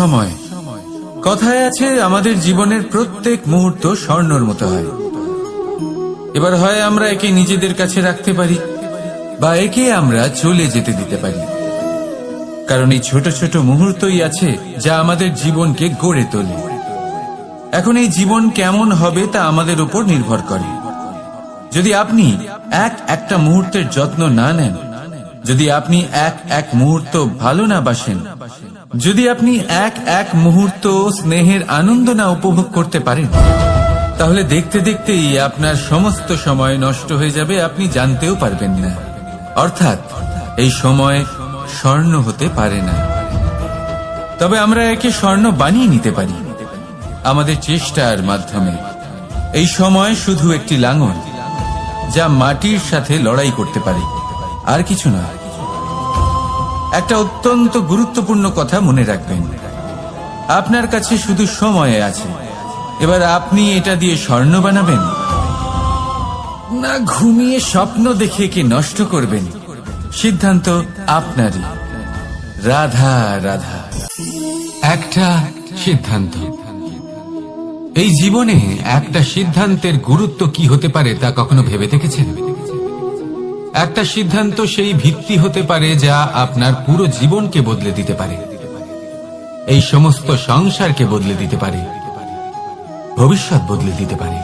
সময়। কথায় আছে আমাদের জীবনের প্রত্যেক মুহূর্ত স্বর্ণের মতো হয়। এবার হয় আমরা একে নিজেদের কাছে রাখতে পারি বা একে আমরা চলে যেতে দিতে পারি, কারণ এই ছোট ছোট মুহূর্তই আছে যা আমাদের জীবনকে গড়ে তোলে। এখন এই জীবন কেমন হবে তা আমাদের উপর নির্ভর করে। যদি আপনি একটা মুহূর্তের যত্ন না নেন, যদি আপনি এক মুহূর্ত ভালো না বাসেন, যদি আপনি এক মুহূর্ত স্নেহের আনন্দ না উপভোগ করতে পারেন, তাহলে দেখতে দেখতেই আপনার সমস্ত সময় নষ্ট হয়ে যাবে, আপনি জানতেও পারবেন না। অর্থাৎ এই সময় স্বর্ণ হতে পারে না। তবে আমরা একে স্বর্ণ বানিয়ে নিতে পারি আমাদের চেষ্টার মাধ্যমে। এই সময় শুধু একটি লাঙল যা মাটির সাথে লড়াই করতে পারে, আর কিছু না। একটা অত্যন্ত গুরুত্বপূর্ণ কথা মনে রাখবেন, আপনার কাছে শুধু সময় আছে। এবার আপনি এটা দিয়ে স্বর্ণ বানাবেন না ঘুমিয়ে স্বপ্ন দেখে একে নষ্ট করবেন, সিদ্ধান্ত আপনারই। রাধা রাধা। একটা সিদ্ধান্ত। এই জীবনে একটা সিদ্ধান্তের গুরুত্ব কি হতে পারে তা কখনো ভেবে দেখেছেন? একটা সিদ্ধান্ত সেই ভিত্তি হতে পারে যা আপনার পুরো জীবনকে বদলে দিতে পারে, এই সমস্ত সংসারকে বদলে দিতে পারে, ভবিষ্যৎ বদলে দিতে পারে।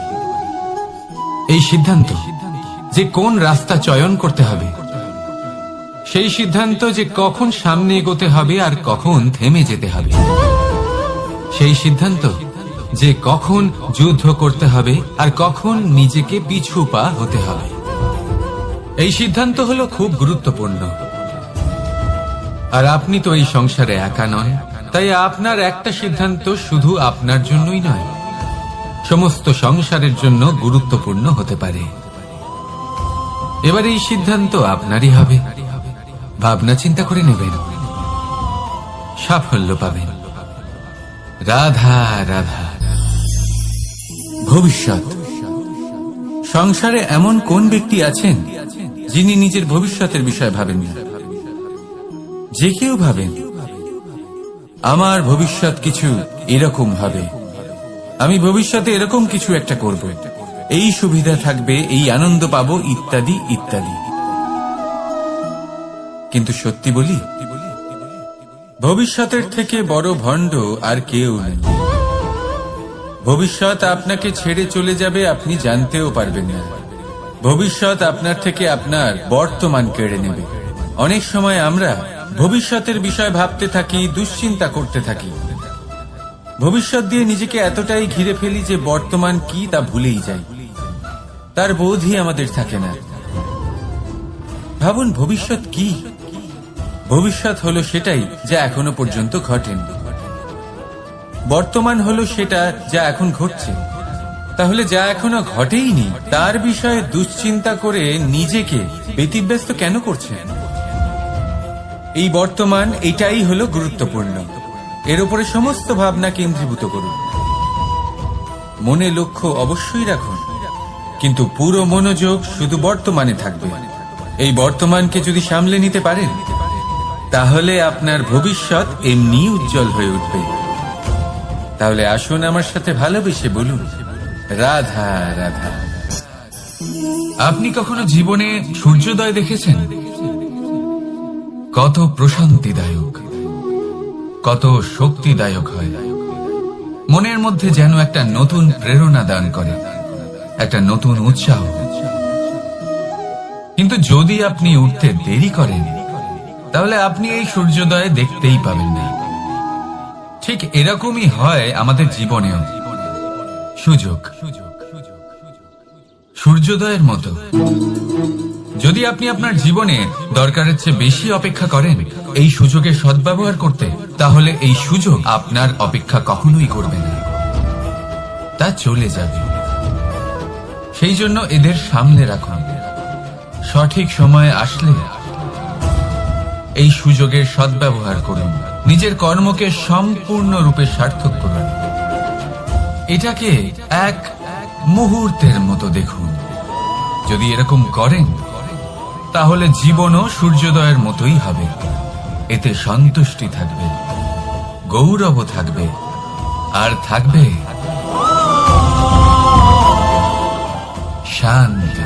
এই সিদ্ধান্ত যে কোন রাস্তা চয়ন করতে হবে, সেই সিদ্ধান্ত যে কখন সামনে এগোতে হবে আর কখন থেমে যেতে হবে, সেই সিদ্ধান্ত যে কখন যুদ্ধ করতে হবে আর কখন নিজেকে পিছু পা হতে হবে। এই সিদ্ধান্ত হলো খুব গুরুত্বপূর্ণ। আর আপনি তো এই সংসারে একা নন, তাই আপনার একটা সিদ্ধান্ত শুধু আপনার জন্যই নয়, সমস্ত সংসারের জন্য গুরুত্বপূর্ণ হতে পারে। এবার এই সিদ্ধান্ত আপনারই হবে। ভাবনা চিন্তা করে নেবেন, সাফল্য পাবেন। রাধা রাধা। ভবিষ্যৎ। সংসারে এমন কোন ব্যক্তি আছেন যিনি নিজের ভবিষ্যতের বিষয়ে ভাবেন না? যে কেউ ভাবেন আমার ভবিষ্যৎ কিছু এরকম হবে, আমি ভবিষ্যতে এরকম কিছু একটা করব, এই সুবিধা থাকবে, এই আনন্দ পাবো, ইত্যাদি ইত্যাদি। কিন্তু সত্যি বলি, ভবিষ্যতের থেকে বড় ভণ্ড আর কেউ নেই। ভবিষ্যৎ আপনাকে ছেড়ে চলে যাবে, আপনি জানতেও পারবেন না। ভবিষ্যৎ আপনার থেকে আপনার বর্তমান কেড়ে নেবে। অনেক সময় আমরা ভবিষ্যতের বিষয় ভাবতে থাকি, দুশ্চিন্তা করতে থাকি, ভবিষ্যৎ দিয়ে নিজেকে এতটাই ঘিরে ফেলি যে বর্তমান কি তা ভুলেই যাই, তার বোধই আমাদের থাকে না। ভাবুন, ভবিষ্যৎ কি? ভবিষ্যৎ হলো সেটাই যা এখনো পর্যন্ত ঘটেনি। বর্তমান হলো সেটা যা এখন ঘটছে। তাহলে যা এখনো ঘটেইনি তার বিষয়ে দুশ্চিন্তা করে নিজেকে ব্যতিব্যস্ত কেন করছেন? এই বর্তমান, এটাই হলো গুরুত্বপূর্ণ। এর উপরে সমস্ত ভাবনা কেন্দ্রীভূত করুন। মনে লক্ষ্য অবশ্যই রাখুন, কিন্তু পুরো মনোযোগ শুধু বর্তমানে থাকবে। এই বর্তমানকে যদি সামলে নিতে পারেন, তাহলে আপনার ভবিষ্যৎ এমনি উজ্জ্বল হয়ে উঠবে। তাহলে আসুন আমার সাথে ভালোবেসে বলুন, রাধা রাধা। আপনি কখনো জীবনে সূর্যোদয় দেখেছেন? কত প্রশান্তিদায়ক, কত শক্তিদায়ক হয়। মনের মধ্যে যেন একটা নতুন প্রেরণা দান করে, একটা নতুন উৎসাহ। কিন্তু যদি আপনি উঠতে দেরি করেন, তাহলে আপনি এই সূর্যোদয় দেখতেই পাবেন না। ঠিক এরকমই হয় আমাদের জীবনেও। সুযোগ সূর্যোদয়ের মতো। যদি আপনি আপনার জীবনে দরকারের চেয়ে বেশি অপেক্ষা করেন এই সুযোগের সদ্ব্যবহার করতে, তাহলে এই সুযোগ আপনার অপেক্ষা কখনোই করবে না, তা চলে যাবে। সেই জন্য এদের সামনে রাখুন। সঠিক সময় আসলে এই সুযোগের সদ্ব্যবহার করুন, নিজের কর্মকে সম্পূর্ণরূপে সার্থক করুন। এটাকে এক মুহূর্তের মতো দেখুন। যদি এরকম করেন, তাহলে জীবনও সূর্যোদয়ের মতোই হবে। এতে সন্তুষ্টি থাকবে, গৌরব থাকবে, আর থাকবে শান্তি।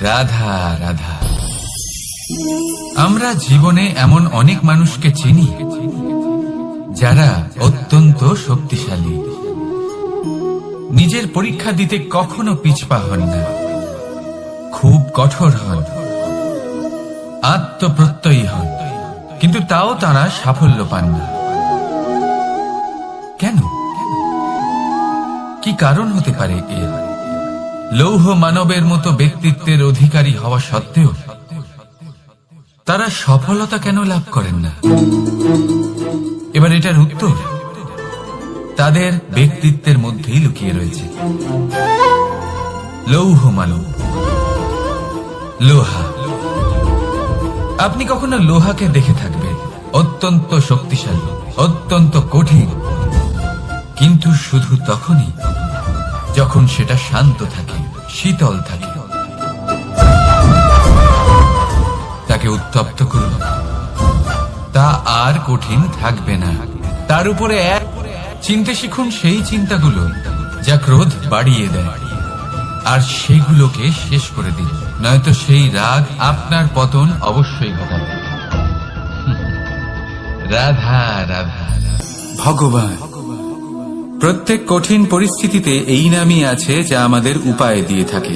রাধা রাধা। আমরা জীবনে এমন অনেক মানুষকে চিনি যারা অত্যন্ত শক্তিশালী, নিজের পরীক্ষা দিতে কখনো পিছপা হন না, খুব কঠোর হন, আত্মপ্রত্যয়ী হন, কিন্তু তাও তারা সাফল্য পান না। কেন? কি কারণ হতে পারে এর? লৌহ মানবের মতো ব্যক্তিত্বের অধিকারী হওয়া সত্ত্বেও তারা সফলতা কেন লাভ করেন না? এবার এটার উত্তর তাদের ব্যক্তিত্বের মধ্যেই লুকিয়ে রয়েছে। লৌহ মানব, লোহা। আপনি কখনো লোহাকে দেখে থাকবেন অত্যন্ত শক্তিশালী, অত্যন্ত কঠিন, কিন্তু শুধু তখনই যখন সেটা শান্ত থাকে, শীতল থাকে। তাকে উত্তপ্ত করুন, তা আর কঠিন থাকবে না। তার উপরে এক চিনতে শিখুন সেই চিন্তাগুলো যা ক্রোধ বাড়িয়ে দেয়, আর সেগুলোকে শেষ করে দিন, নয়তো সেই রাগ আপনার পতন অবশ্যই ঘটাবে। রাধা রাধা। ভগবান প্রত্যেক কঠিন পরিস্থিতিতে এই নামই আছে যা আমাদের উপায় দিয়ে থাকে।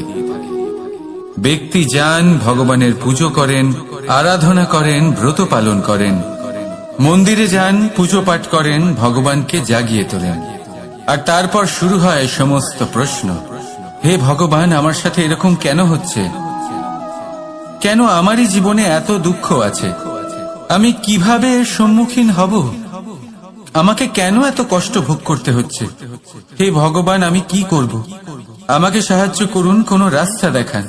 ব্যক্তি যান, ভগবানের পুজো করেন, আরাধনা করেন, ব্রত পালন করেন, মন্দিরে যান, পুজো পাঠ করেন, ভগবানকে জাগিয়ে তোলেন, আর তারপর শুরু হয় সমস্ত প্রশ্ন। হে ভগবান, আমার সাথে এরকম কেন হচ্ছে? কেন আমারই জীবনে এত দুঃখ আছে? আমি কিভাবে এর সম্মুখীন হব? আমাকে কেন এত কষ্ট ভোগ করতে হচ্ছে? হে ভগবান, আমি কি করব? আমাকে সাহায্য করুন, কোনো রাস্তা দেখান।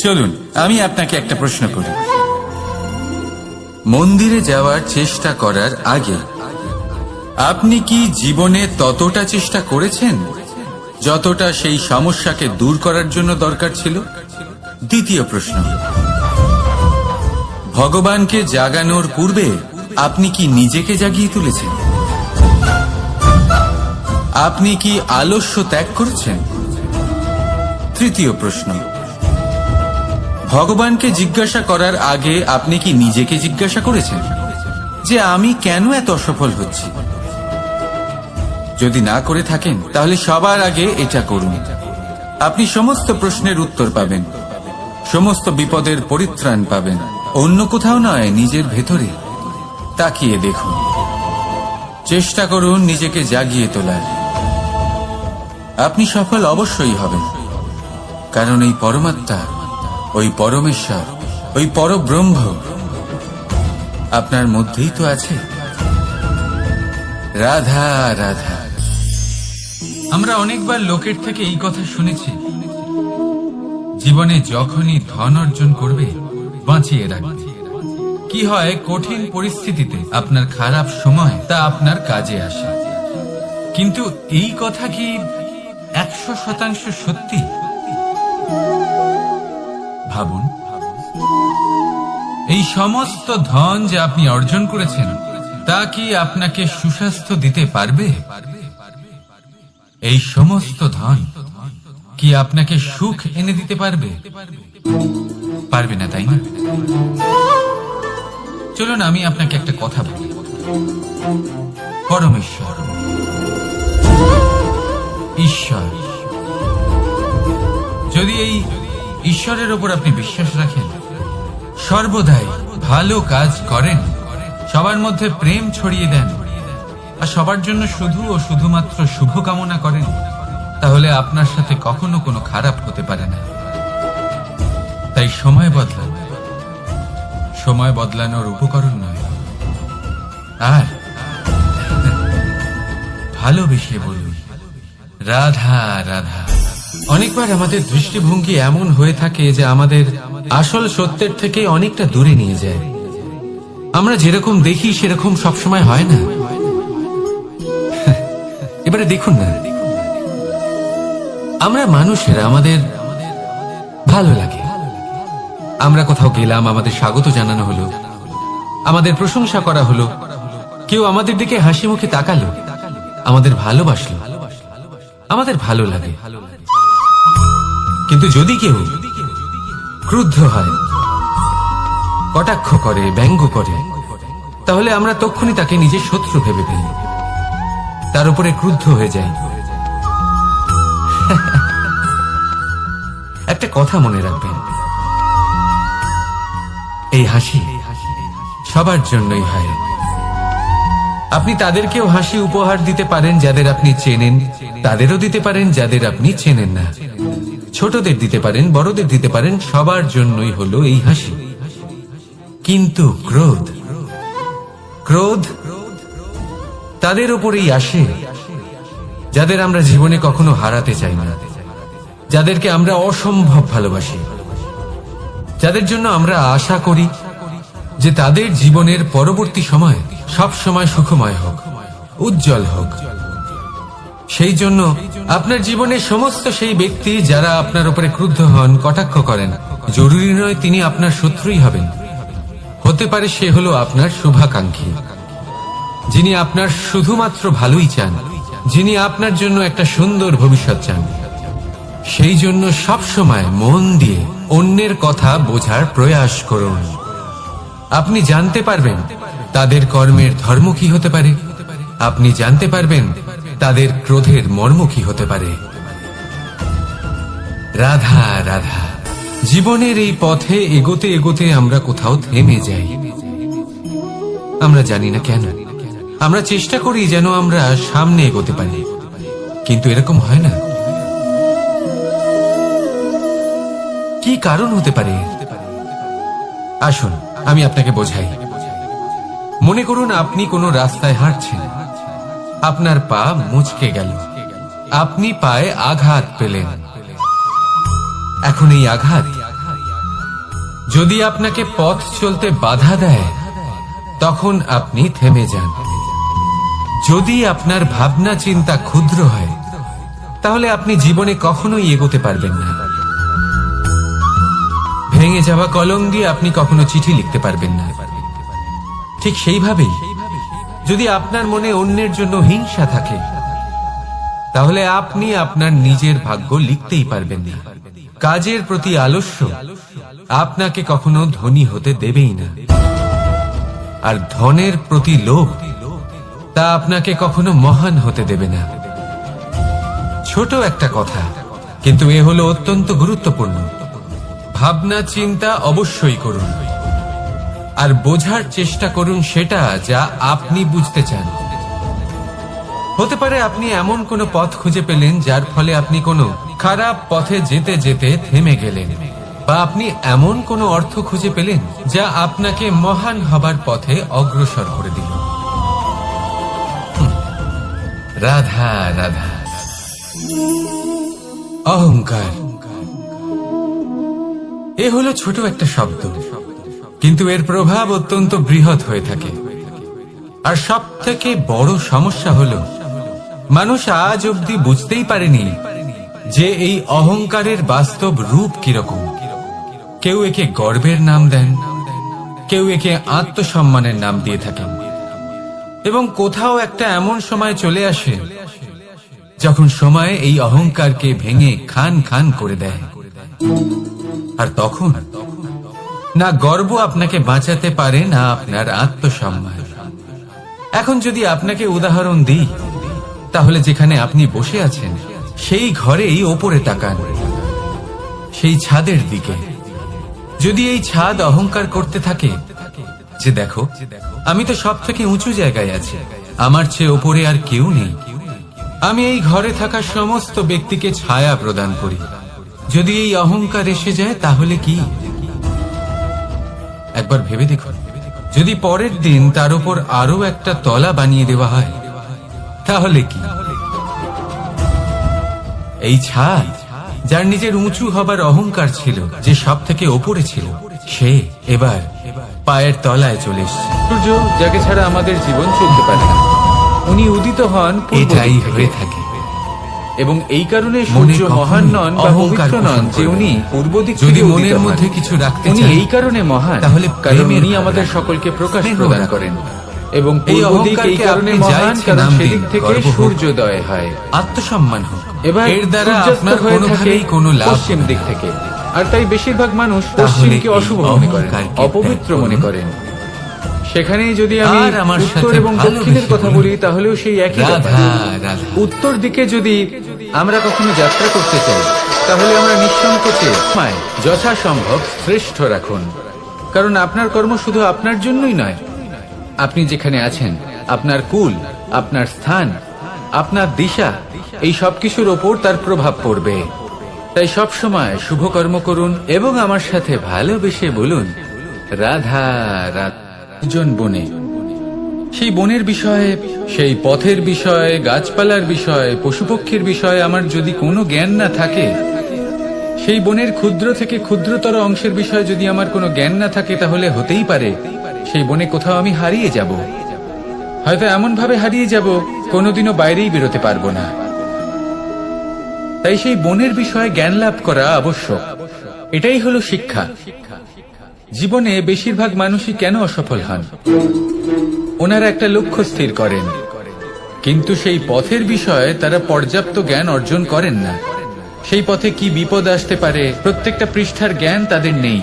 চলুন আমি আপনাকে একটা প্রশ্ন করি। মন্দিরে যাওয়ার চেষ্টা করার আগে আপনি কি জীবনে ততটা চেষ্টা করেছেন যতটা সেই সমস্যাকে দূর করার জন্য দরকার ছিল? দ্বিতীয় প্রশ্ন, ভগবানকে জাগানোর পূর্বে আপনি কি নিজেকে জাগিয়ে তুলেছেন? আপনি কি আলস্য ত্যাগ করেছেন? তৃতীয় প্রশ্ন, ভগবানকে জিজ্ঞাসা করার আগে আপনি কি নিজেকে জিজ্ঞাসা করেছেন যে আমি কেন এত অসফল হচ্ছি? যদি না করে থাকেন তাহলে সবার আগে এটা করুন। আপনি সমস্ত প্রশ্নের উত্তর পাবেন, সমস্ত বিপদের পরিত্রাণ পাবেন। অন্য কোথাও নয়, নিজের ভেতরে তাকিয়ে দেখুন। চেষ্টা করুন নিজেকে জাগিয়ে তোলার। আপনি সফল অবশ্যই হবেন, কারণ এই পরমাত্মা, ওই পরমেশ্বর, ওই পরব্রহ্ম আপনার মধ্যেই তো আছে। রাধা রাধা। আমরা অনেকবার লোকের থেকে এই কথা শুনেছি, জীবনে যখনই ধন অর্জন করবে বাঁচিয়ে রাখবে। কি হয়, কঠিন পরিস্থিতিতে আপনার খারাপ সময় তা আপনার কাজে আসে। কিন্তু এই কথা কি 100% সত্যি? ভাবুন, এই সমস্ত ধন যা আপনি অর্জন করেছেন তা কি আপনাকে সুস্বাস্থ্য দিতে পারবে? এই সমস্ত ধন কি আপনাকে সুখ এনে দিতে পারবে? পারবে না, তাই না? চলুন আমি আপনাকে একটা কথা বলি। পরমেশ্বর, ঈশ্বর, যদি এই ঈশ্বরের ওপর আপনি বিশ্বাস রাখেন, সর্বদাই ভালো কাজ করেন, সবার মধ্যে প্রেম ছড়িয়ে দেন, আর সবার জন্য শুধু ও শুধুমাত্র শুভ কামনা করেন, তাহলে আপনার সাথে কখনো কোনো খারাপ হতে পারে না। তাই সময় বদলান, সময় বদলানোর উপকরণ নয়। আর ভালোবেসে বলুন রাধা রাধা। অনেকবার আমাদের দৃষ্টিভঙ্গি এমন হয়ে থাকে যে আমাদের আসল সত্যের থেকে অনেকটা দূরে নিয়ে যায়। আমরা যেরকম দেখি সেরকম সবসময় হয় না। এবারে দেখুন না, আমরা মানুষেরা, আমাদের ভালো লাগে, আমরা কোথাও গেলাম, আমাদের স্বাগত জানানো হলো, আমাদের প্রশংসা করা হলো, কেউ আমাদের দিকে হাসি মুখে তাকালো, আমাদের ভালোবাসলো, আমাদের ভালো লাগে। কিন্তু যদি কেউ ক্রুদ্ধ হয়, কটাক্ষ করে, ব্যঙ্গ করে, তাহলে আমরা তক্ষুনি তাকে নিজের শত্রু ভেবে ফেলি, তার উপরে ক্রুদ্ধ হয়ে যাই। একটা কথা মনে রাখবেন, এই হাসি সবার জন্যই হয়। আপনি তাদেরকেও হাসি উপহার দিতে পারেন যাদের আপনি চেনেন, তাদেরও দিতে পারেন যাদের আপনি চেনেন না, ছোটদের দিতে পারেন, বড়দের দিতে পারেন, সবার জন্যই হলো এই হাসি। কিন্তু ক্রোধ, ক্রোধ তাদের উপরেই আসে যাদের আমরা জীবনে কখনো হারাতে চাই না, যাদেরকে আমরা অসম্ভব ভালোবাসি, যাদের জন্য আমরা আশা করি যে তাদের জীবনের পরবর্তী সময় সব সময় সুখময় হোক, উজ্জ্বল হোক। সেই জন্য আপনার জীবনের সমস্ত সেই ব্যক্তি যারা আপনার উপরে ক্রুদ্ধ হন, কটাক্ষ করেন, জরুরি নয় তিনি আপনার শত্রুই হবেন। হতে পারে সে হলো আপনার শুভাকাঙ্ক্ষী, যিনি আপনার শুধুমাত্র ভালোই চান, যিনি আপনার জন্য একটা সুন্দর ভবিষ্যৎ চান। সেই জন্য সব সময় মন দিয়ে অন্যের কথা বোঝার প্রয়াস করুন। আপনি জানতে পারবেন তাদের কর্মের ধর্ম কি হতে পারে, আপনি জানতে পারবেন তাদের ক্রোধের মর্ম কি হতে পারে। রাধা রাধা। জীবনের এই পথে এগোতে এগোতে আমরা কোথাও থেমে যাই, আমরা জানি না কেন। আমরা চেষ্টা করি যেন আমরা সামনে এগোতে পারি, কিন্তু এরকম হয় না। কি কারণ হতে পারে? আসুন আমি আপনাকে বোঝাই। মনে করুন আপনি কোনো রাস্তায় হাঁটছেন, আপনার পা মুচকে গেল, আপনি পায়ে আঘাত পেলেন। এখন এই আঘাত যদি আপনাকে পথ চলতে বাধা দেয়, তখন আপনি থেমে যান। যদি আপনার ভাবনা চিন্তা ক্ষুদ্র হয়, তাহলে আপনি জীবনে কখনোই এগোতে পারবেন না। ভেঙে যাওয়া কলম দিয়ে আপনি কখনো চিঠি লিখতে পারবেন না। ঠিক সেইভাবেই যদি আপনার মনে অন্যের জন্য হিংসা থাকে, তাহলে আপনি আপনার নিজের ভাগ্য লিখতেই পারবেন না। কাজের প্রতি আলস্য আপনাকে কখনো ধনী হতে দেবেই না, আর ধনের প্রতি লোভ তা আপনাকে কখনো মহান হতে দেবে না। ছোট একটা কথা, কিন্তু এ হলো অত্যন্ত গুরুত্বপূর্ণ। ভাবনা চিন্তা অবশ্যই করুন, আর বোঝার চেষ্টা করুন সেটা যা আপনি বুঝতে চান। হতে পারে আপনি এমন কোনো পথ খুঁজে পেলেন যার ফলে আপনি কোনো খারাপ পথে যেতে যেতে থেমে গেলেন, বা আপনি এমন কোনো অর্থ খুঁজে পেলেন যা আপনাকে মহান হবার পথে অগ্রসর করে দিল। রাধা রাধা। অহংকার এ হলো ছোট একটা শব্দ, কিন্তু এর প্রভাব অত্যন্ত বৃহৎ হয়ে থাকে। আর সব থেকে বড় সমস্যা হলো মানুষ আজ অব্দি বুঝতেই পারেনি যে এই অহংকারের বাস্তব রূপ কিরকম। কেউ একে গর্বের নাম দেন, কেউ একে আত্মসম্মানের নাম দিয়ে থাকেন, এবং কোথাও একটা এমন সময় চলে আসে যখন সময় এই অহংকারকে ভেঙে খান খান করে দেয়। আর তখন না গর্ব আপনাকে বাঁচাতে পারে, না আপনার আত্মসম্মান। এখন যদি আপনাকে উদাহরণ দিই, তাহলে যেখানে আপনি বসে আছেন সেই ঘরেই ওপরে তাকান, সেই ছাদের দিকে। যদি এই ছাদ অহংকার করতে থাকে যে দেখো আমি তো সব থেকে উঁচু জায়গায় আছি, আমার চেয়ে ওপরে আর কেউ নেই, আমি এই ঘরে থাকা সমস্ত ব্যক্তিকে ছায়া প্রদান করি, যদি এই অহংকার এসে যায় তাহলে কি? একবার ভেবে দেখুন, যদি পরের দিন তার উপর আরো একটা তলা বানিয়ে দেওয়া হয় তাহলে কি? এই ছাদ যার নিজের উঁচু হবার অহংকার ছিল, যে সব থেকে ওপরে ছিল, সে এবার পায়ের তলায় চলে এসেছে। সূর্য যাকে ছাড়া আমাদের জীবন চলতে পারে না, উনি উদিত হন, এটাই হয়ে থাকে। এবং এই কারণে মনে সূর্য কখনোই মহান নন বা অহংকার পবিত্র নন পোষণ যে করবেন উনি না। পূর্ব দিক যদি থেকে উদিত মনের হন। মধ্যে কিছু রাখতে উনি চান, এই কারণে মহান, তাহলে কারণ প্রেমের উনি আমাদের ভাবনা, সকলকে প্রকাশ স্নেহ প্রদান রাখুন। করেন। এবং এই পূর্ব দিক এই অহংকারকে কারণে আপনি যা মহান ইচ্ছে কারণ নাম দিন, সেদিক থেকে গর্ব হোক। সূর্যোদয় হয়। আত্মসম্মান হোক। এবার এর দ্বারা সূর্যাস্ত আপনার হয়ে থাকে কোনোভাবেই কোনো লাভ পশ্চিম হবে দিক না। থেকে, আর তাই বেশিরভাগ মানুষ তাহলে পশ্চিমকে এই অশুভ মনে করেন, অহংকারকে অপবিত্র ত্যাগ মনে করুন। করেন। সেখানেই যদি আমি আর আমার উত্তর সাথে এবং ভালোবেসে দক্ষিণের কথা বলুন, বলি তাহলেও সেই একই ব্যাপার। রাধা রাধা। উত্তর দিকে যদি আমরা কখনো যাত্রা করতে চাই তাহলে আমরা নিঃসংকোচে সময় যথাসম্ভব শ্রেষ্ঠ রাখুন, কারণ আপনার কর্ম শুধু আপনার জন্যই নয়। আপনি যেখানে আছেন, আপনার কুল, আপনার স্থান, আপনার দিশা, এই সবকিছুর ওপর তার প্রভাব পড়বে। তাই সব সময় শুভ কর্ম করুন এবং আমার সাথে ভালোবেসে বলুন, রাধা রাধা। জন বনে, সেই বনের বিষয়ে, সেই পথের বিষয়ে, গাছপালার বিষয়ে, পশুপক্ষীর বিষয়ে আমার যদি কোনো জ্ঞান না থাকে, সেই বনের ক্ষুদ্র থেকে ক্ষুদ্রতর অংশের বিষয়ে যদি আমার কোনো জ্ঞান না থাকে, তাহলে হতেই পারে সেই বনে কোথাও আমি হারিয়ে যাব। হয়তো এমন ভাবে হারিয়ে যাব কোনোদিনও বাইরেই বেরোতে পারবো না। তাই সেই বনের বিষয়ে জ্ঞান লাভ করা আবশ্যক। এটাই হলো শিক্ষা। জীবনে বেশিরভাগ মানুষই কেন অসফল হন? ওনারা একটা লক্ষ্য স্থির করেন, কিন্তু সেই পথের বিষয়ে তারা পর্যাপ্ত জ্ঞান অর্জন করেন না। সেই পথে কি বিপদ আসতে পারে প্রত্যেকটা পৃষ্ঠার জ্ঞান তাদের নেই,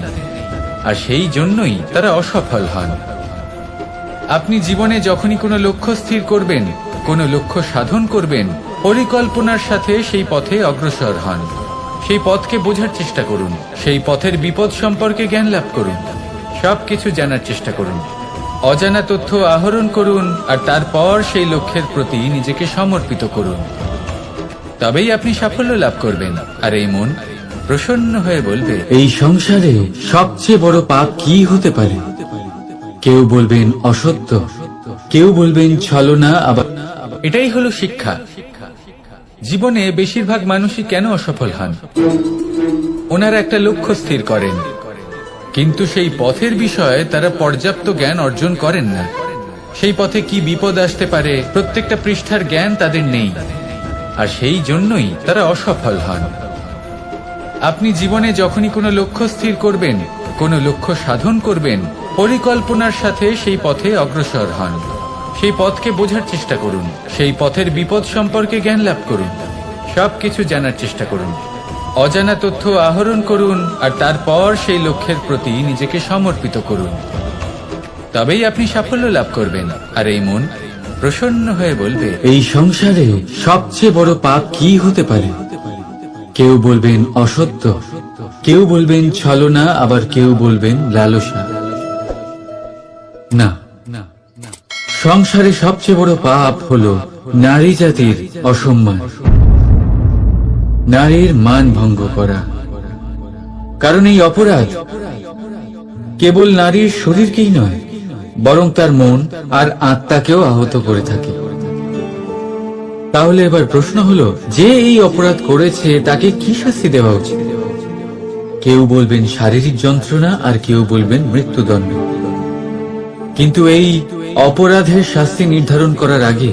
আর সেই জন্যই তারা অসফল হন। আপনি জীবনে যখনই কোনো লক্ষ্য স্থির করবেন, কোনো লক্ষ্য সাধন করবেন, পরিকল্পনার সাথে সেই পথে অগ্রসর হন। সেই পথকে বোঝার চেষ্টা করুন, সেই পথের বিপদ সম্পর্কে জ্ঞান লাভ করুন, সবকিছু জানার চেষ্টা করুন, অজানা তথ্য আহরণ করুন, আর তারপর সেই লক্ষ্যের প্রতি নিজেকে সমর্পিত করুন। তবেই আপনি সাফল্য লাভ করবেন। আর এই মন প্রসন্ন হয়ে বলবে, এই সংসারে সবচেয়ে বড় পাপ কি হতে পারে? কেউ বলবেন অসত্য, কেউ বলবেন ছলনা, আবার এটাই হলো শিক্ষা। জীবনে বেশিরভাগ মানুষই কেন অসফল হন? ওনারা একটা লক্ষ্য স্থির করেন, কিন্তু সেই পথের বিষয়ে তারা পর্যাপ্ত জ্ঞান অর্জন করেন না। সেই পথে কি বিপদ আসতে পারে প্রত্যেকটা পৃষ্ঠার জ্ঞান তাদের নেই, আর সেই জন্যই তারা অসফল হন। আপনি জীবনে যখনই কোনো লক্ষ্য স্থির করবেন, কোনো লক্ষ্য সাধন করবেন, পরিকল্পনার সাথে সেই পথে অগ্রসর হন। সেই পথকে বোঝার চেষ্টা করুন, সেই পথের বিপদ সম্পর্কে জ্ঞান লাভ করুন, সবকিছু জানার চেষ্টা করুন, অজানা তথ্য আহরণ করুন, আর তারপর সেই লক্ষ্যের প্রতি নিজেকে সমর্পিত করুন। তবেই আপনি সাফল্য লাভ করবেন। আর এই মন প্রসন্ন হয়ে বলবে, এই সংসারে সবচেয়ে বড় পাপ কি হতে পারে? কেউ বলবেন অসত্য, কেউ বলবেন ছলনা, আবার কেউ বলবেন লালসা। না, সংসারে সবচেয়ে বড় পাপ হলো নারী জাতির অসম্মান, নারীর মান ভঙ্গ করা। কারণ এই অপরাধ কেবল নারীর শরীরকেই নয়, বরং তার মন আর আত্মাকেও আহত করে থাকে। তাহলে এবার প্রশ্ন হলো, যে এই অপরাধ করেছে তাকে কি শাস্তি দেওয়া উচিত? কেউ বলবেন শারীরিক যন্ত্রণা, আর কেউ বলবেন মৃত্যুদণ্ড। কিন্তু এই অপরাধের শাস্তি নির্ধারণ করার আগে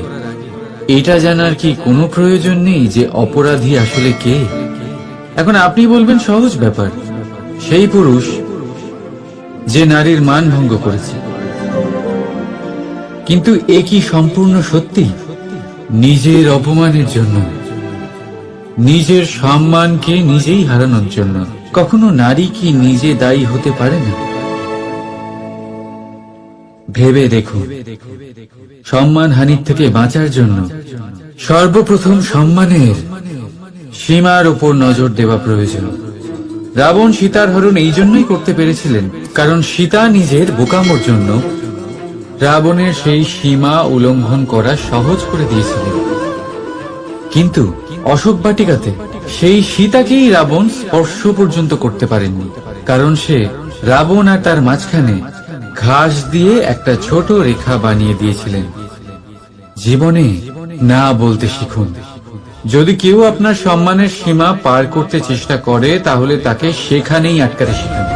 এটা জানার কি কোনো প্রয়োজন নেই যে অপরাধী আসলে কে? এখন আপনি বলবেন সহজ ব্যাপার, সেই পুরুষ যে নারীর মান ভঙ্গ করেছে। কিন্তু এ কি সম্পূর্ণ সত্যি? নিজের অপমানের জন্য, নিজের সম্মানকে নিজেই হারানোর জন্য কখনো নারী কি নিজে দায়ী হতে পারে না? ভেবে দেখুন, সম্মানহানির থেকে বাঁচার জন্য সর্বপ্রথম সম্মানের সীমার উপর নজর দেওয়া প্রয়োজন। রাবণ সীতার হরণ এই জন্যই করতে পেরেছিলেন, কারণ সীতা নিজের বোকামোর জন্য রাবণের সেই সীমা উল্লঙ্ঘন করা সহজ করে দিয়েছিলেন। কিন্তু অশোক বাটিকাতে সেই সীতাকেই রাবণ স্পর্শ পর্যন্ত করতে পারেননি, কারণ সে রাবণ আর তার মাঝখানে ঘাস দিয়ে একটা ছোট রেখা বানিয়ে দিয়েছিলেন। জীবনে না বলতে শিখুন। যদি কেউ আপনার সম্মানের সীমা পার করতে চেষ্টা করে, তাহলে তাকে সেখানেই আটকাতে শিখুন।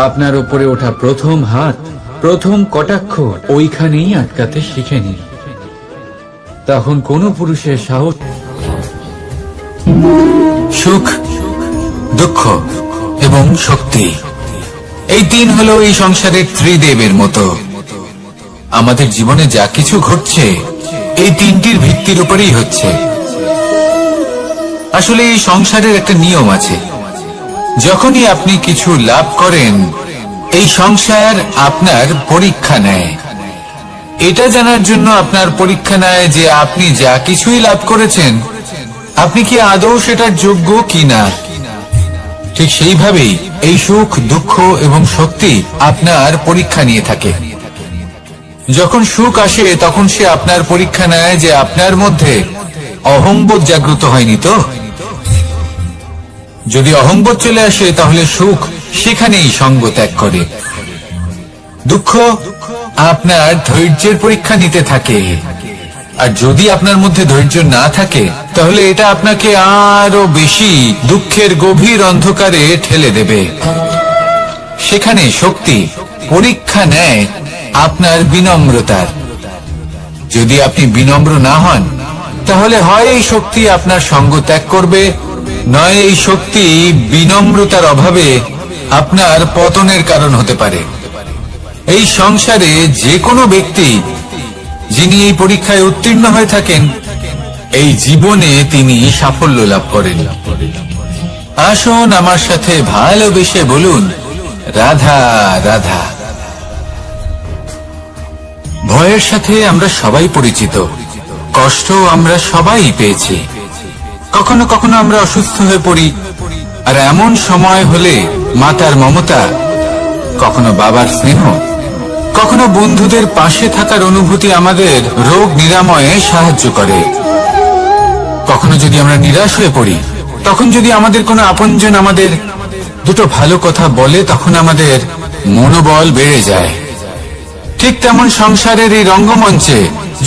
আপনার উপরে ওঠা প্রথম হাত, প্রথম কটাক্ষ ওইখানেই আটকাতে শিখে নিন। তখন কোনো পুরুষের সাহস সুখ, দুঃখ এবং শক্তি, এই তিন হলো এই সংসারের ত্রিদেবের মতো। আমাদের জীবনে যা কিছু ঘটছে এই তিনটির ভিত্তির উপরেই হচ্ছে। আসলে এই সংসারের একটা নিয়ম আছে, যখনই আপনি কিছু লাভ করেন এই সংসার আপনার পরীক্ষা নেয়। এটা জানার জন্য আপনার পরীক্ষা নেয় যে আপনি যা কিছুই লাভ করেছেন আপনি কি আদৌ সেটার যোগ্য কিনা। ঠিক সেইভাবেই এই সুখ, দুঃখ এবং শক্তি আপনার পরীক্ষা নিয়ে থাকে। যখন সুখ আসে তখন সে আপনার পরীক্ষা নেয় যে আপনার মধ্যে অহংবোধ জাগ্রত হয়নি তো। যদি অহংবোধ চলে আসে তাহলে সুখ সেখানেই সঙ্গ ত্যাগ করে। দুঃখ আপনার ধৈর্যের পরীক্ষা নিতে থাকে, আর যদি আপনার মধ্যে ধৈর্য না থাকে তাহলে এটা আপনাকে আরো বেশি দুঃখের গভীর অন্ধকারে ঠেলে দেবে। সেখানে শক্তি পরীক্ষা নেয় আপনার বিনম্রতার। যদি আপনি বিনম্র না হন তাহলে হয় এই শক্তি আপনার সঙ্গ ত্যাগ করবে, নয় এই শক্তি বিনম্রতার অভাবে আপনার পতনের কারণ হতে পারে। এই সংসারে যে কোনো ব্যক্তি যিনি এই পরীক্ষায় উত্তীর্ণ হয়ে থাকেন এই জীবনে তিনি সাফল্য লাভ করেন। আসুন আমার সাথে ভালোবেসে বলুন, রাধা রাধা। ভয়ের সাথে আমরা সবাই পরিচিত, কষ্ট আমরা সবাই পেয়েছি। কখনো কখনো আমরা অসুস্থ হয়ে পড়ি, আর এমন সময় হলে মাতার মমতা, কখনো বাবার স্নেহ, কখনো বন্ধুদের পাশে থাকার অনুভূতি আমাদের রোগ নিরাময়ে সাহায্য করে। কখনো যদি আমরা নিরাশ হয়ে পড়ি, তখন যদি আমাদের কোনো আপনজন আমাদের দুটো ভালো কথা বলে তখন আমাদের মনোবল বেড়ে যায়। ঠিক তেমন সংসারের এই রঙ্গমঞ্চে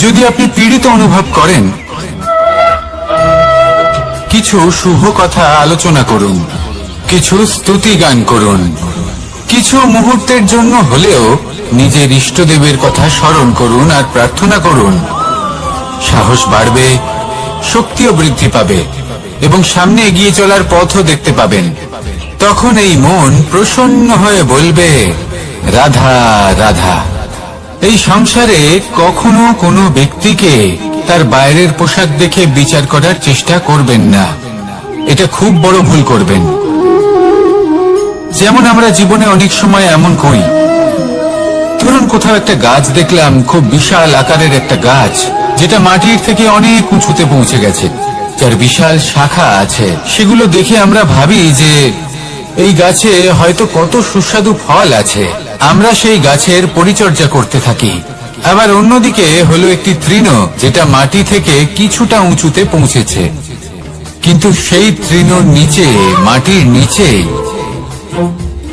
যদি আপনি পীড়িত অনুভব করেন, কিছু শুভ কথা আলোচনা করুন, কিছু স্তুতি গান করুন, কিছু মুহূর্তের জন্য হলেও নিজের ইষ্টদেবের কথা স্মরণ করুন আর প্রার্থনা করুন। সাহস বাড়বে, শক্তিও বৃদ্ধি পাবে এবং সামনে এগিয়ে চলার পথও দেখতে পাবেন। তখন এই মন প্রসন্ন হয়ে বলবে, রাধা রাধা। এই সংসারে কখনো কোনো ব্যক্তিকে তার বাইরের পোশাক দেখে বিচার করার চেষ্টা করবেন না, এটা খুব বড় ভুল করবেন। যেমন আমরা জীবনে অনেক সময় এমন করি, ধরুন কোথাও একটা গাছ দেখলাম, খুব বিশাল আকারের একটা গাছ, যেটা মাটির থেকে অনেক উঁচুতে পৌঁছে গেছে, যার বিশাল শাখা আছে। সেগুলো দেখে আমরা ভাবি যে এই গাছে হয়তো কত সুস্বাদু ফল আছে, আমরা সেই গাছের পরিচর্যা করতে থাকি। আবার অন্যদিকে হলো একটি তৃণ, যেটা মাটি থেকে কিছুটা উঁচুতে পৌঁছেছে, কিন্তু সেই তৃণর নিচে, মাটির নিচে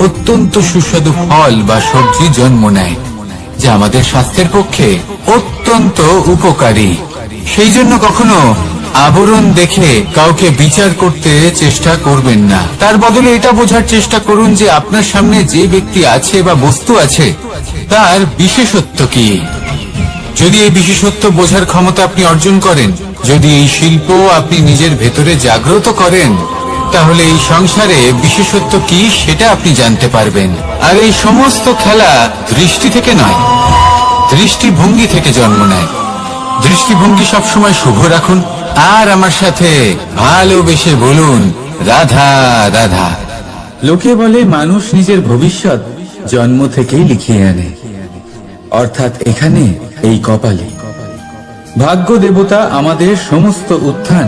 অত্যন্ত সুস্বাদু ফল বা সবজি জন্ম নেয়, যা আমাদের স্বাস্থ্যের পক্ষে অত্যন্ত উপকারী। সেই জন্য কখনো আবরণ দেখে কাউকে বিচার করতে চেষ্টা করবেন না। তার বদলে এটা বোঝার চেষ্টা করুন যে আপনার সামনে যে ব্যক্তি আছে বা বস্তু আছে তার বিশেষত্ব কি। যদি এই বিশেষত্ব বোঝার ক্ষমতা আপনি অর্জন করেন, যদি এই শিল্প আপনি নিজের ভেতরে জাগ্রত করেন, তাহলে এই সংসারে বিশেষত্ব কি সেটা আপনি জানতে পারবেন। আর এই সমস্ত খেলা দৃষ্টি থেকে নয়, দৃষ্টিভঙ্গি থেকে জন্ম নেয়। দৃষ্টিভঙ্গি সবসময় শুভ রাখুন আর আমার সাথে ভালোবেসে বলুন, রাধা রাধা। লোকে বলে মানুষ নিজের ভবিষ্যৎ জন্ম থেকেই লিখিয়ে আনে, অর্থাৎ এখানে এই কপালে। ভাগ্য দেবতা আমাদের সমস্ত উত্থান,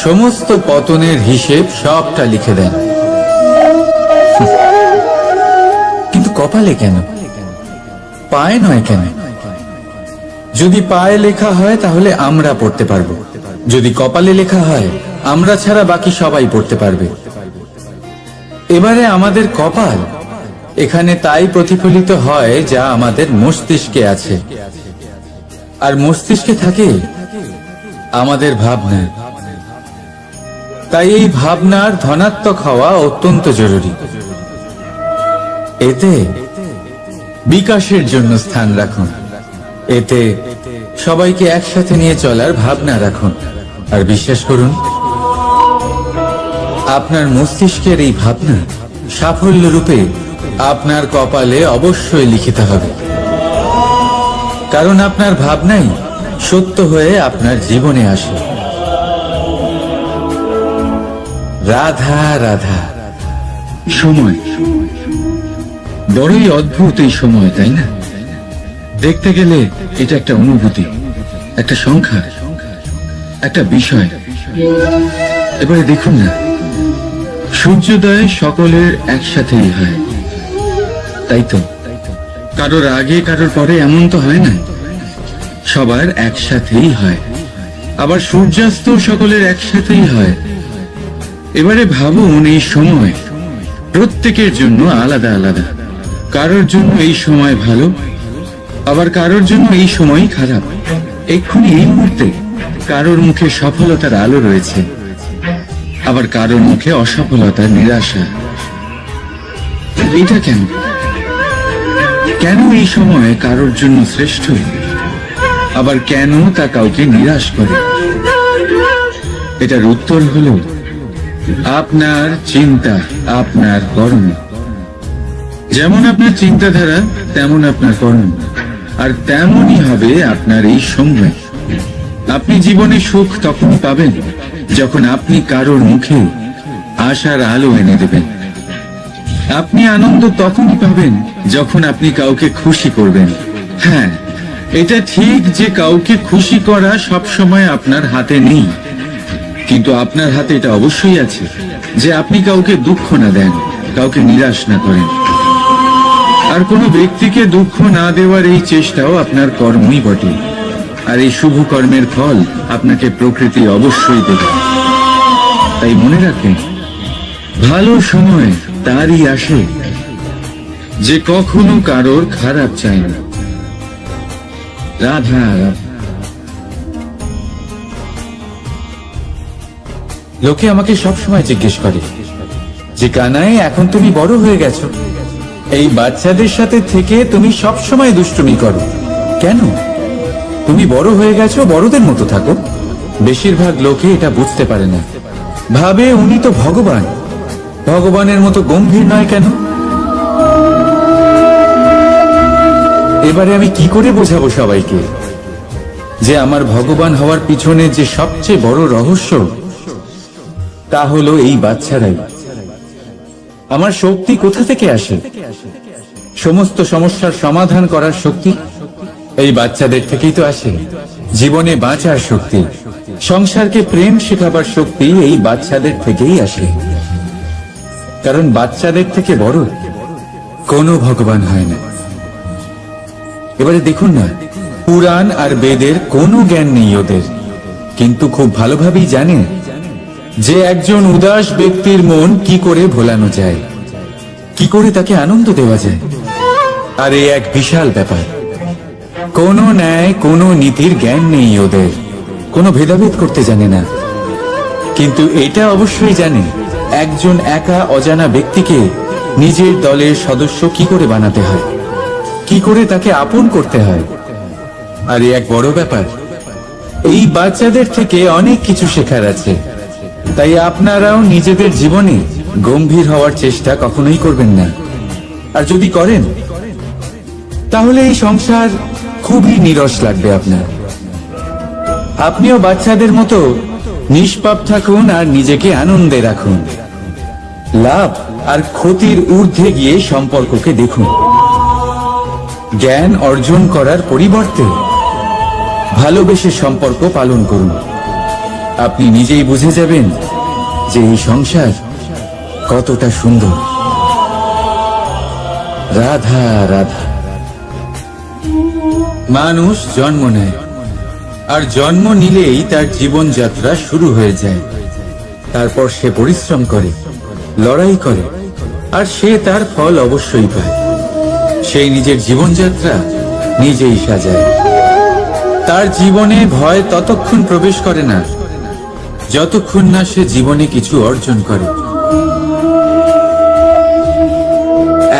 সমস্ত পতনের হিসেব সবটা লিখে দেন। কিন্তু কপালে কেন, পায়ে নয় কেন? যদি পায়ে লেখা হয় তাহলে আমরা পড়তে পারবো, যদি কপালে লেখা হয় আমরা ছাড়া বাকি সবাই পড়তে পারবে। এবারে আমাদের কপাল এখানে তাই প্রতিফলিত হয় যা আমাদের মস্তিষ্কে আছে, আর মস্তিষ্কে থাকে আমাদের ভাবনা। তাই এই ভাবনার ধনাত্মক হওয়া অত্যন্ত জরুরি। এতে বিকাশের জন্য স্থান রাখুন, এতে সবাইকে একসাথে নিয়ে চলার ভাবনা রাখুন, আর বিশ্বাস করুন আপনার মস্তিষ্কের এই ভাবনা সাফল্য রূপে আপনার কপালে অবশ্যই লিখিত হবে। কারণ আপনার ভাবনাই সত্য হয়ে আপনার জীবনে আসে। রাধা রাধা। সময় বড়ই অদ্ভুত এই সময়, তাই না? দেখতে গেলে এটা একটা অনুভূতি, একটা সংখ্যা, একটা বিষয়। এবারে দেখুন না, সূর্যোদয় সকলের একসাথেই হয়, তাই তো? কারোর আগে কারোর পরে এমন তো হয় না, সবার একসাথেই হয়। আবার সূর্যাস্ত সকলের একসাথেই হয়। এবারে ভাবুন, এই সময় প্রত্যেকের জন্য আলাদা আলাদা। কারোর জন্য এই সময় ভালো, আবার কারোর জন্য এই সময়ই খারাপ। এক্ষুনি এই মুহূর্তে কারোর মুখে সফলতার আলো রয়েছে, আবার কারোর মুখে অসফলতার নিরাশা। এটা কেন? কেন এই সময় কারোর জন্য শ্রেষ্ঠ, আবার কেন তা কাউকে নিরাশ করে? এটার উত্তর হলো আপনার চিন্তা, আপনার কর্ম। যেমন আপনার চিন্তাধারা তেমন আপনার কর্ম, আর তেমনই হবে আপনার এই সময়। আপনি জীবনে সুখ তখনই পাবেন যখন আপনি কারোর মুখে আশার আলো এনে দেবেন। আপনি আনন্দ তখনই পাবেন যখন আপনি কাউকে খুশি করবেন। হ্যাঁ, এটা ঠিক যে কাউকে খুশি করা সবসময় আপনার হাতে নেই, কিন্তু আপনার হাতে এটা অবশ্যই আছে যে আপনি কাউকে দুঃখ না দেন, কাউকে নিরাশ না করেন। আর কোনো ব্যক্তিকে দুঃখ না দেওয়ার এই চেষ্টাও আপনার কর্মই বটে। আর এই শুভ কর্মের ফল আপনাকে প্রকৃতি অবশ্যই দেবে। তাই মনে রাখবেন, ভালো সময় তারই আসে যে কখনো কারোর খারাপ চায় না। রাধা রাধা। লোকে আমাকে সবসময় জিজ্ঞেস করে যে কানাই, এখন তুমি বড় হয়ে গেছো, এই বাচ্চাদের সাথে থেকে তুমি সবসময় দুষ্টুমি করো কেন? তুমি বড় হয়ে গেছো, বড়দের মতো থাকো। বেশিরভাগ লোকে এটা বুঝতে পারে না, ভাবে উনি তো ভগবান, ভগবানের মতো গম্ভীর নয় কেন? এবারে আমি কি করে বোঝাবো সবাইকে যে আমার ভগবান হওয়ার পিছনে যে সবচেয়ে বড় রহস্য, তা হলো এই বাচ্চারাই। আমার শক্তি কোথা থেকে আসে? সমস্ত সমস্যার সমাধান করার শক্তি এই বাচ্চাদের থেকেই তো আসে। জীবনে বাঁচার শক্তি, সংসারকে প্রেম শেখাবার শক্তি এই বাচ্চাদের থেকেই আসে। কারণ বাচ্চাদের থেকে বড় কোনো ভগবান হয় না। এবারে দেখুন না, পুরাণ আর বেদের কোনো জ্ঞান নেই ওদের, কিন্তু খুব ভালোভাবেই জানে যে একজন উদাস ব্যক্তির মন কি করে ভোলানো যায়, কি করে তাকে আনন্দ দেওয়া যায়। আর এই এক বিশাল ব্যাপার। কোনো ন্যায়, কোনো নীতির জ্ঞান নেই ওদের, কোনো ভেদাভেদ করতে জানে না। কিন্তু এটা অবশ্যই জানে একজন একা অজানা ব্যক্তিকে নিজের দলের সদস্য কি করে বানাতে হয়, কি করে তাকে আপন করতে হয়। আর এক বড় ব্যাপার, এই বাচ্চাদের থেকে অনেক কিছু শেখার আছে। তাই আপনারাও নিজেদের জীবনে গম্ভীর হওয়ার চেষ্টা কখনোই করবেন না। আর যদি করেন তাহলে এই সংসার খুবই নিরস লাগবে আপনার। আপনিও বাচ্চাদের মতো নিষ্পাপ থাকুন আর নিজেকে আনন্দে রাখুন। লাভ আর ক্ষতির ঊর্ধ্বে গিয়ে সম্পর্ককে দেখুন। জ্ঞান অর্জন করার পরিবর্তে ভালোবেসে সম্পর্ক পালন করুন। আপনি নিজেই বুঝে যাবেন যে এই সংসার কতটা সুন্দর। রাধা রাধা। মানুষ জন্ম নেয়, আর জন্ম নিলেই তার জীবনযাত্রা শুরু হয়ে যায়। তারপর সে পরিশ্রম করে, লড়াই করে, আর সে তার ফল অবশ্যই পায়। সেই নিজের জীবনযাত্রা নিজেই সাজায়। তার জীবনে ভয় ততক্ষণ প্রবেশ করে না যতক্ষণ না সে জীবনে কিছু অর্জন করে।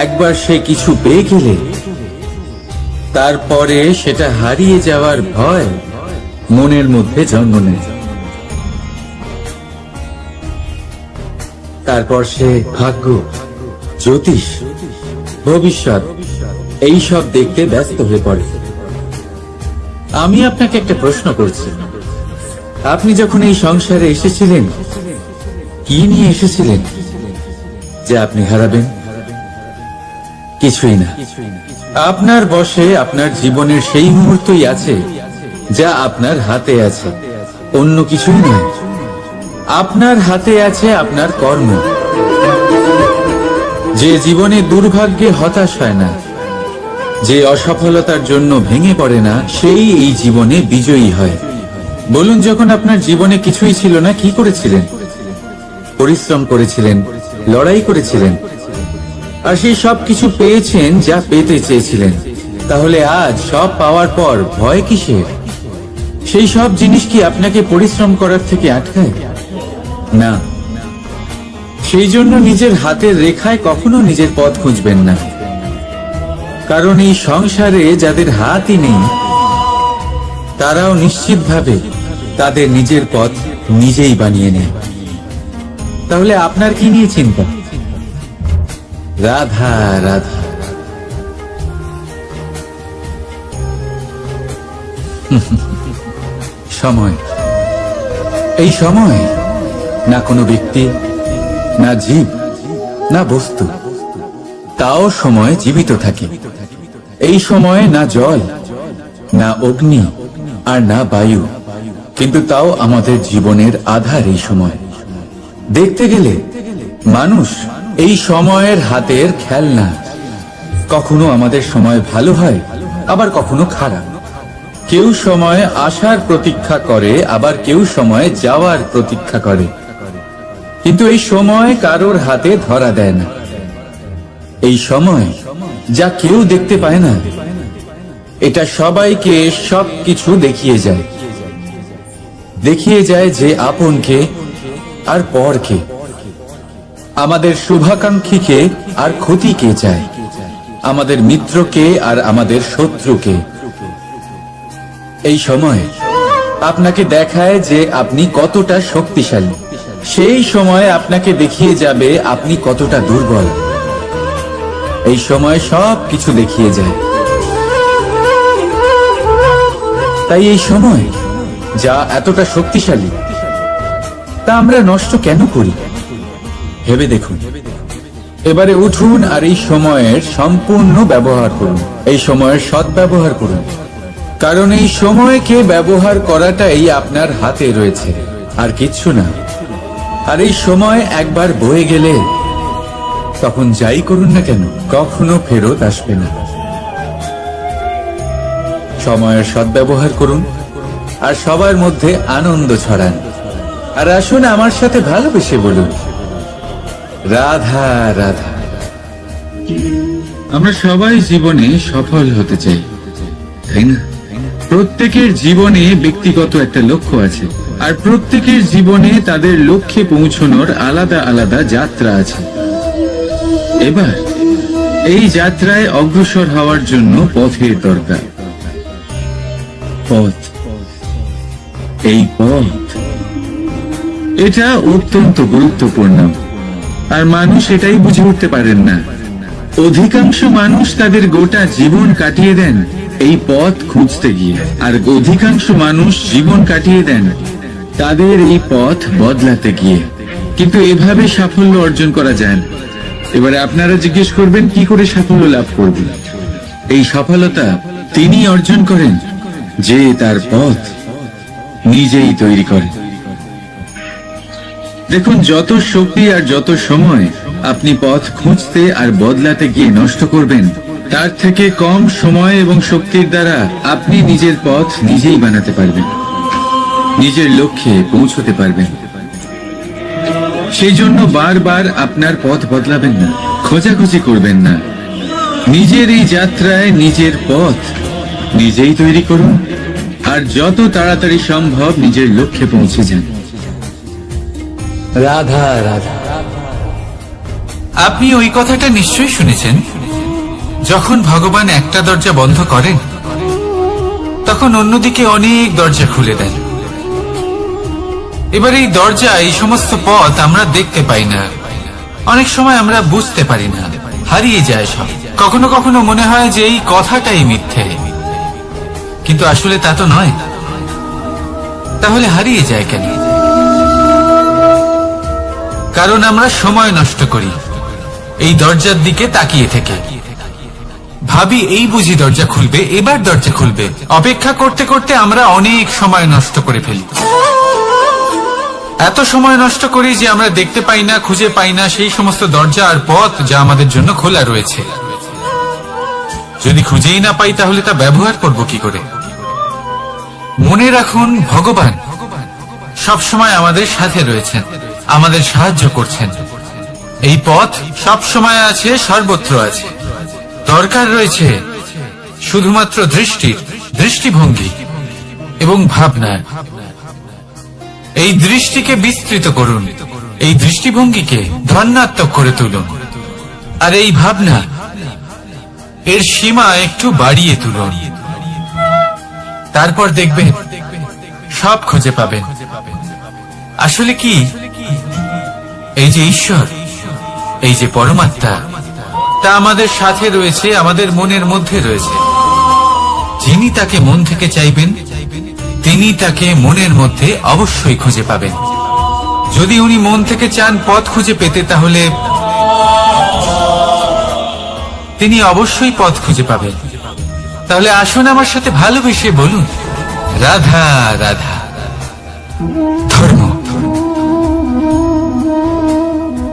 একবার সে কিছু পেয়ে গেলে তারপরে সেটা হারিয়ে যাওয়ার ভয় মনের মধ্যে জন্ম নেয়। তারপর সে ভাগ্য, জ্যোতিষ, ভবিষ্যৎ এই সব দেখতে ব্যস্ত হয়ে পড়ে। আমি আপনাকে একটা প্রশ্ন করছি, আপনি যখন এই সংসারে এসেছিলেন কি নিয়ে এসেছিলেন যে আপনি হারাবেন? কিছুই না। আপনার বশে আপনার জীবনের সেই মুহূর্তই আছে যা আপনার হাতে আছে, অন্য কিছুই নয়। আপনার হাতে আছে আপনার কর্ম। যে জীবনে দুর্ভাগ্যে হতাশ হয় না, যে অসফলতার জন্য ভেঙে পড়ে না, সেই এই জীবনে বিজয়ী হয়। বলুন, যখন আপনার জীবনে কিছুই ছিল না, কি করেছিলেন? পরিশ্রম করেছিলেন, লড়াই করেছিলেন, আর সেই সব কিছু পেয়েছেন যা পেতে চেয়েছিলেন। তাহলে আজ সব পাওয়ার পর ভয় কিসের? সেই সব জিনিস কি আপনাকে পরিশ্রম করার থেকে আটকায়? না। সেই জন্য নিজের হাতের রেখায় কখনো নিজের পথ খুঁজবেন না, কারণ এই সংসারে যাদের হাতই নেই তারাও নিশ্চিতভাবে তাদের নিজের পথ নিজেই বানিয়ে নেয়। তাহলে আপনার কি নিয়ে চিন্তা? রাধা রাধা। সময়, এই সময় না কোনো ব্যক্তি, না জীব, না বস্তু, তাও সময় জীবিত থাকে। এই সময়ে না জল, না অগ্নি, আর না বায়ু, কিন্তু তাও আমাদের জীবনের আধার। এই সময় দেখতে গেলে মানুষ এই সময়ের হাতের খেলনা। কখনো আমাদের সময় ভালো হয়, আবার কখনো খারাপ। কেউ সময় আসার প্রতীক্ষা করে, আবার কেউ সময় যাওয়ার প্রতীক্ষা করে, কিন্তু এই সময় কারোর হাতে ধরা দেয় না। এই সময় যা কেউ দেখতে পায় না, এটা সবাইকে সবকিছু দেখিয়ে যায়। দেখিয়ে যায় যে আপনকে আর পরকে, আমাদের শুভাকাঙ্ক্ষীকে আর ক্ষতিকে চায়, আমাদের মিত্রকে আর আমাদের শত্রুকে। এই সময় আপনাকে দেখায় যে আপনি কতটা শক্তিশালী, সেই সময় আপনাকে দেখিয়ে যাবে আপনি কতটা দুর্বল। এই সময় সব কিছু দেখিয়ে যায়। তাই এই সময় যা এতটা শক্তিশালী, তা আমরা নষ্ট কেন করি? ভেবে দেখুন। এবারে উঠুন আর এই সময়ের সম্পূর্ণ ব্যবহার করুন, এই সময়ের সদ্ব্যবহার করুন, কারণ এই সময়কে ব্যবহার করাটাই আপনার হাতে রয়েছে, আর কিচ্ছু না। আর এই সময় একবার বয়ে গেলে তখন যাই করুন না কেন, কখনো ফেরত আসবে না। সময়ের সদ্ব্যবহার করুন আর সবার মধ্যে আনন্দ ছড়ান। আর আসুন আমার সাথে ভালোবেসে বলুন, রাধা রাধা। আমরা সবাই জীবনে সফল হতে চাই, তাই না? প্রত্যেকের জীবনে ব্যক্তিগত একটা লক্ষ্য আছে, আর প্রত্যেকের জীবনে তাদের লক্ষ্যে পৌঁছানোর আলাদা আলাদা যাত্রা আছে। এবার এই যাত্রায় অগ্রসর হওয়ার জন্য পথের দরকার। পথ, এই পথ, এটা অত্যন্ত গুরুত্বপূর্ণ, আর মানুষ এটাই বুঝে উঠতে পারেন না। অধিকাংশ মানুষ তাদের গোটা জীবন কাটিয়ে দেন এই পথ খুঁজতে গিয়ে, আর অধিকাংশ মানুষ জীবন কাটিয়ে দেন তাদের এই পথ বদলাতে গিয়ে। কিন্তু এভাবে সাফল্য অর্জন করা যায় না। এবারে আপনারা জিজ্ঞেস করবেন, কি করে সাফল্য লাভ করবেন? এই সফলতা তিনি অর্জন করেন যে তার পথ নিজেই তৈরি করে। দেখুন, যত শক্তি আর যত সময় আপনি পথ খুঁজতে আর বদলাতে গিয়ে নষ্ট করবেন, তার থেকে কম সময় এবং শক্তির দ্বারা আপনি নিজের পথ নিজেই বানাতে পারবেন, নিজের লক্ষ্যে পৌঁছতে পারবেন। সেই জন্য বারবার আপনার পথ বদলাবেন না, খোঁজাখুঁজি করবেন না। নিজের এই যাত্রায় নিজের পথ নিজেই তৈরি করুন, আর যত তাড়াতাড়ি সম্ভব নিজের লক্ষ্যে পৌঁছে যান। রাধা রাধা। আপনি ওই কথাটা নিশ্চয়ই শুনেছেন যখন ভগবান একটা দরজা বন্ধ করেন তখন অন্যদিকে অনেক দরজা খুলে দেন। এবার এই দরজা, এই সমস্ত পথ আমরা দেখতে পাই না, অনেক সময় আমরা বুঝতে পারি না, হারিয়ে যায় সব। কখনো কখনো মনে হয় যে এই কথাটাই মিথ্যে, কিন্তু আসলে তা তো নয়। তাহলে হারিয়ে যায় কেন? কারণ আমরা সময় নষ্ট করি এই দরজার দিকে তাকিয়ে থেকে। ভাবি এই বুঝি দরজা খুলবে, এবার দরজা খুলবে। অপেক্ষা করতে করতে আমরা অনেক সময় নষ্ট করে ফেলি। এত সময় নষ্ট করি যে আমরা দেখতে পাই না, খুঁজে পাই না সেই সমস্ত দরজা আর পথ যা আমাদের জন্য খোলা রয়েছে। যদি খুঁজেই না পাই তাহলে তা ব্যবহার করব কি করে? মনে রাখুন, ভগবান সব সময় আমাদের সাথে রয়েছেন, আমাদের সাহায্য করছেন। এই পথ সব সময় আছে, সর্বত্র আছে। দরকার রয়েছে শুধুমাত্র দৃষ্টির, দৃষ্টিভঙ্গি এবং ভাবনার। এই দৃষ্টিকে বিস্তৃত করুন, এই দৃষ্টিভঙ্গিকে ধন্যাত্মক করে তুলুন, আর এই ভাবনা, এর সীমা একটু বাড়িয়ে তুলুন। তারপর দেখবেন সব খুঁজে পাবেন। আসলে কি, এই যে ঈশ্বর, এই যে পরমাত্মা, তা আমাদের সাথে রয়েছে, আমাদের মনের মধ্যে রয়েছে। যিনি তাকে মন থেকে চাইবেন তিনি তাকে মনের মধ্যে অবশ্যই খুঁজে পাবেন। যদি উনি মন থেকে চান পথ খুঁজে পেতে, তাহলে তিনি অবশ্যই পথ খুঁজে পাবেন। তাহলে আসুন আমার সাথে ভালোবেসে বলুন, রাধা রাধা। ধর্ম,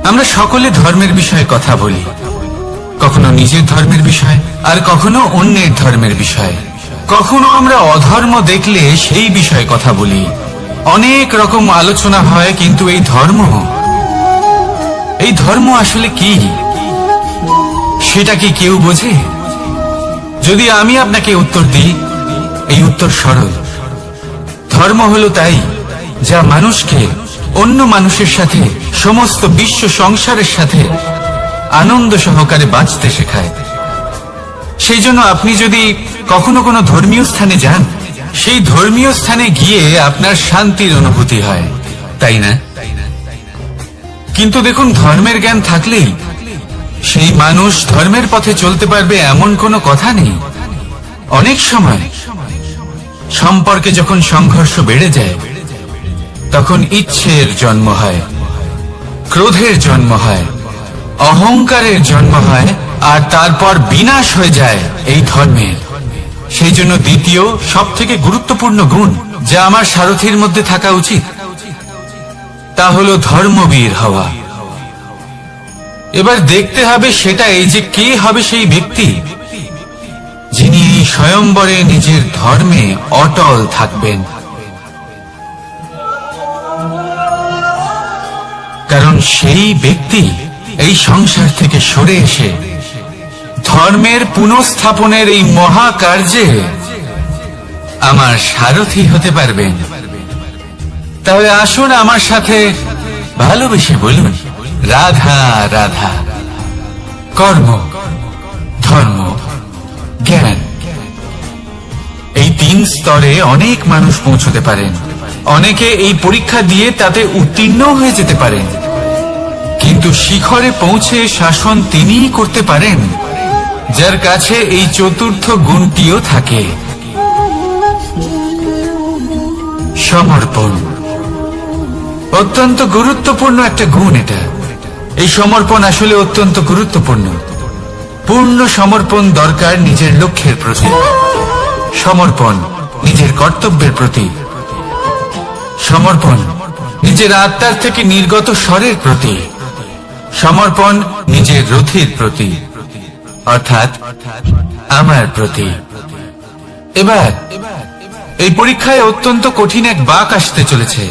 আমরা সকলে ধর্মের বিষয়ে কথা বলি, কখনো নিজের ধর্মের বিষয়, আর কখনো অন্যের ধর্মের বিষয়। কখনো আমরা অধর্ম দেখলে সেই বিষয়ে কথা বলি। অনেক রকম আলোচনা হয়, কিন্তু এই ধর্ম আসলে কি, সেটা কি কেউ বোঝে? যদি আমি আপনাকে উত্তর দিই, এই উত্তর সরল। ধর্ম হলো তাই যা মানুষকে অন্য মানুষের সাথে, সমস্ত বিশ্ব সংসারের সাথে আনন্দ সহকারে বাঁচতে শেখায়। সেই জন্য আপনি যদি কখনো কোনো ধর্মীয় স্থানে যান, সেই ধর্মীয় স্থানে গিয়ে আপনার শান্তির অনুভূতি হয়, তাই না? কিন্তু দেখুন, ধর্মের জ্ঞান থাকলেই সেই মানুষ ধর্মের পথে চলতে পারবে এমন কোনো কথা নেই। অনেক সময় সম্পর্কে যখন সংঘর্ষ বেড়ে যায়, তখন ইচ্ছের জন্ম হয়, ক্রোধের জন্ম হয়, অহংকারের জন্ম হয়, আর তারপর বিনাশ হয়ে যায় এই ধর্মের। সেই জন্য দ্বিতীয় সব থেকে গুরুত্বপূর্ণ গুণ যা আমার সারথীর মধ্যে থাকা উচিত, তা হলো ধর্মবীর হওয়া। এবার দেখতে হবে সেটা এই যে কে হবে সেই ব্যক্তি যিনি এই স্বয়ম্বরে নিজের ধর্মে অটল থাকবেন। কারণ সেই ব্যক্তি এই সংসার থেকে সরে এসে ধর্মের পুনঃস্থাপনের এই মহাকার্যে আমার সারথী হতে পারবেন। তাহলে আসুন আমার সাথে ভালোবেসে বলুন, রাধা রাধা। কর্ম, ধর্ম, জ্ঞান, এই 3 স্তরে অনেক মানুষ পৌঁছতে পারেন। অনেকে এই পরীক্ষা দিয়ে তাতে উত্তীর্ণ হয়ে যেতে পারেন, কিন্তু শিখরে পৌঁছে শাসন তিনিই করতে পারেন যার কাছে এই চতুর্থ গুণটিও থাকে। সমর্পণ অত্যন্ত গুরুত্বপূর্ণ একটা গুণ। এটা, এই সমর্পণ আসলে অত্যন্ত গুরুত্বপূর্ণ। পূর্ণ সমর্পণ দরকার নিজের লক্ষ্যের প্রতি, সমর্পণ নিজের কর্তব্যের প্রতি, সমর্পণ নিজের আত্মার থেকে নির্গত স্বরের প্রতি, সমর্পণ নিজের রথীর প্রতি, অর্থাৎ আমার প্রতি। এবার এই পরীক্ষায় অত্যন্ত কঠিন এক বাঁক আসতে চলেছে,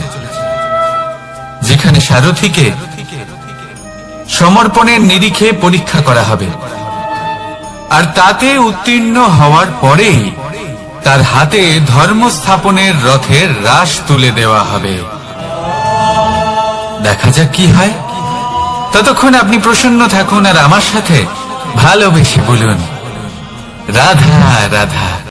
যেখানে সারথীকে সমর্পণের নিরিখে পরীক্ষা করা হবে, আর তাতে উত্তীর্ণ হওয়ার পরেই তার হাতে ধর্ম স্থাপনের রথের রাশ তুলে দেওয়া হবে। দেখা যাক কি হয়। ততক্ষণ আপনি প্রসন্ন থাকুন আর আমার সাথে ভালোবেসে বলুন, রাধা রাধা।